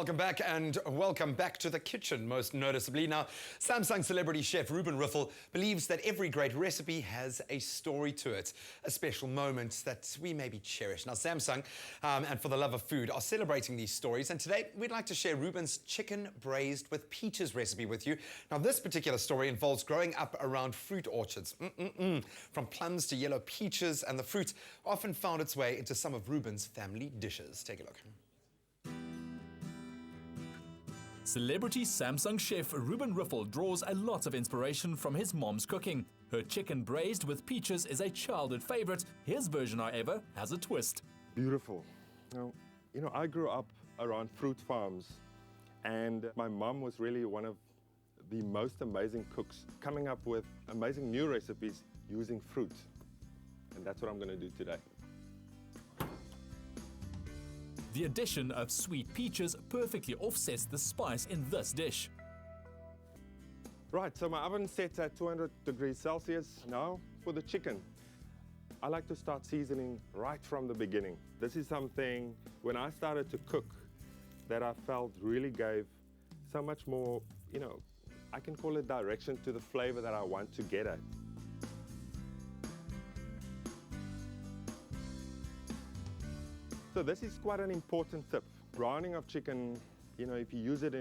welcome back, and welcome back to the kitchen, most noticeably. Now, Samsung celebrity chef Reuben Riffel believes that every great recipe has a story to it, a special moment that we maybe cherish. Now, Samsung and For the Love of Food are celebrating these stories, and today we'd like to share Reuben's chicken braised with peaches recipe with you. Now, this particular story involves growing up around fruit orchards. From plums to yellow peaches, and the fruit often found its way into some of Reuben's family dishes. Take a look. Celebrity Samsung chef Reuben Riffel draws a lot of inspiration from his mom's cooking. Her chicken braised with peaches is a childhood favorite. His version, however, has a twist. Beautiful. Now, I grew up around fruit farms, and my mom was really one of the most amazing cooks, coming up with amazing new recipes using fruit. And that's what I'm going to do today. The addition of sweet peaches perfectly offsets the spice in this dish. Right, so my oven's set at 200 degrees Celsius. Now for the chicken. I like to start seasoning right from the beginning. This is something, when I started to cook, that I felt really gave so much more, I can call it direction to the flavor that I want to get at. So this is quite an important tip. Browning of chicken, if you use it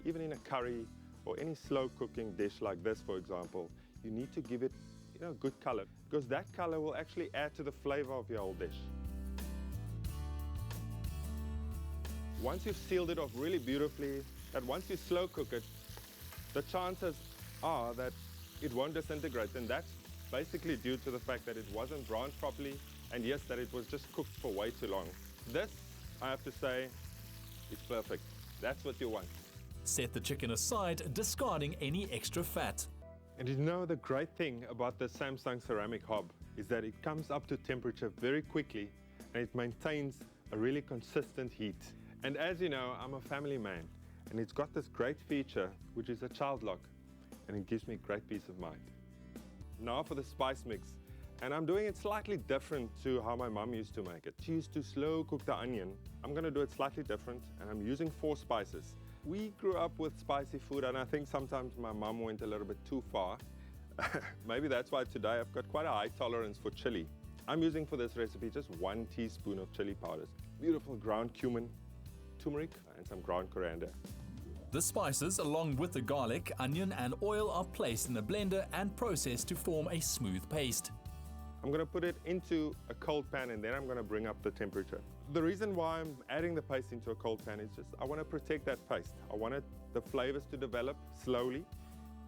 even in a curry or any slow cooking dish like this, for example, you need to give it good color, because that color will actually add to the flavor of your whole dish. Once you've sealed it off really beautifully, that once you slow cook it, the chances are that it won't disintegrate, and that's basically due to the fact that it wasn't browned properly, and yes, that it was just cooked for way too long. This, I have to say, is perfect. That's what you want. Set the chicken aside, discarding any extra fat. And the great thing about the Samsung ceramic hob is that it comes up to temperature very quickly, and it maintains a really consistent heat. And as you know, I'm a family man, and it's got this great feature, which is a child lock, and it gives me great peace of mind. Now for the spice mix. And I'm doing it slightly different to how my mom used to make it. She used to slow cook the onion. I'm gonna do it slightly different, and I'm using 4 spices. We grew up with spicy food, and I think sometimes my mom went a little bit too far. Maybe that's why today I've got quite a high tolerance for chili. I'm using for this recipe just 1 teaspoon of chili powders, beautiful ground cumin, turmeric, and some ground coriander. The spices, along with the garlic, onion, and oil, are placed in a blender and processed to form a smooth paste. I'm going to put it into a cold pan, and then I'm going to bring up the temperature. The reason why I'm adding the paste into a cold pan is just I want to protect that paste. I want the flavors to develop slowly,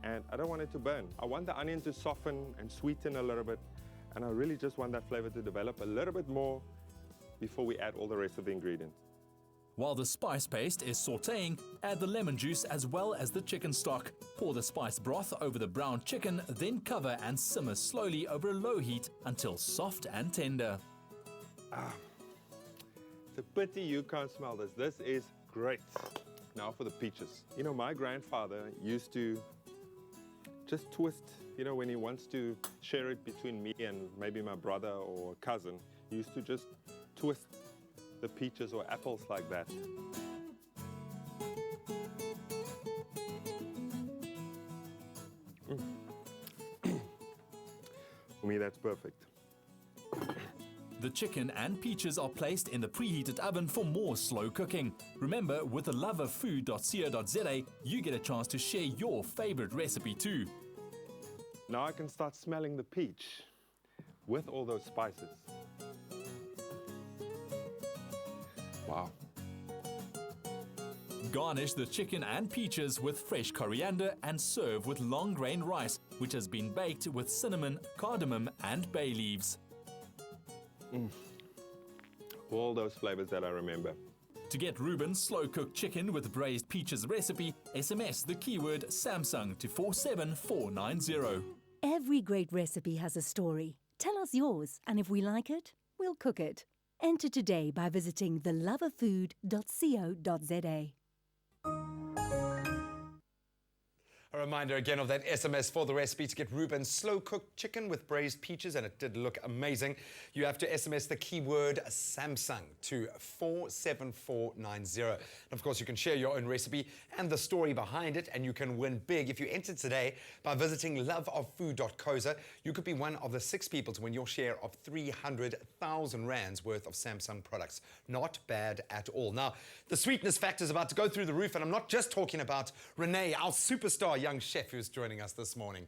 and I don't want it to burn. I want the onion to soften and sweeten a little bit, and I really just want that flavor to develop a little bit more before we add all the rest of the ingredients. While the spice paste is sautéing, add the lemon juice as well as the chicken stock. Pour the spice broth over the browned chicken, then cover and simmer slowly over a low heat until soft and tender. It's a pity you can't smell this. This is great. Now for the peaches. My grandfather used to just twist, when he wants to share it between me and maybe my brother or cousin, he used to just twist the peaches or apples like that. For me, that's perfect. The chicken and peaches are placed in the preheated oven for more slow cooking. Remember, with the loveoffood.co.za, you get a chance to share your favorite recipe too. Now I can start smelling the peach with all those spices. Wow. Garnish the chicken and peaches with fresh coriander and serve with long grain rice, which has been baked with cinnamon, cardamom, and bay leaves. All those flavors that I remember. To get Reuben's slow-cooked chicken with braised peaches recipe, SMS the keyword Samsung to 47490. Every great recipe has a story. Tell us yours, and if we like it, we'll cook it. Enter today by visiting theloveoffood.co.za. A reminder again of that SMS for the recipe to get Reubens slow-cooked chicken with braised peaches, and it did look amazing. You have to SMS the keyword Samsung to 47490. And of course, you can share your own recipe and the story behind it, and you can win big. If you enter today by visiting loveoffood.co.za, you could be one of the 6 people to win your share of 300,000 rands worth of Samsung products. Not bad at all. Now, the sweetness factor is about to go through the roof, and I'm not just talking about Renee, our superstar young chef who's joining us this morning.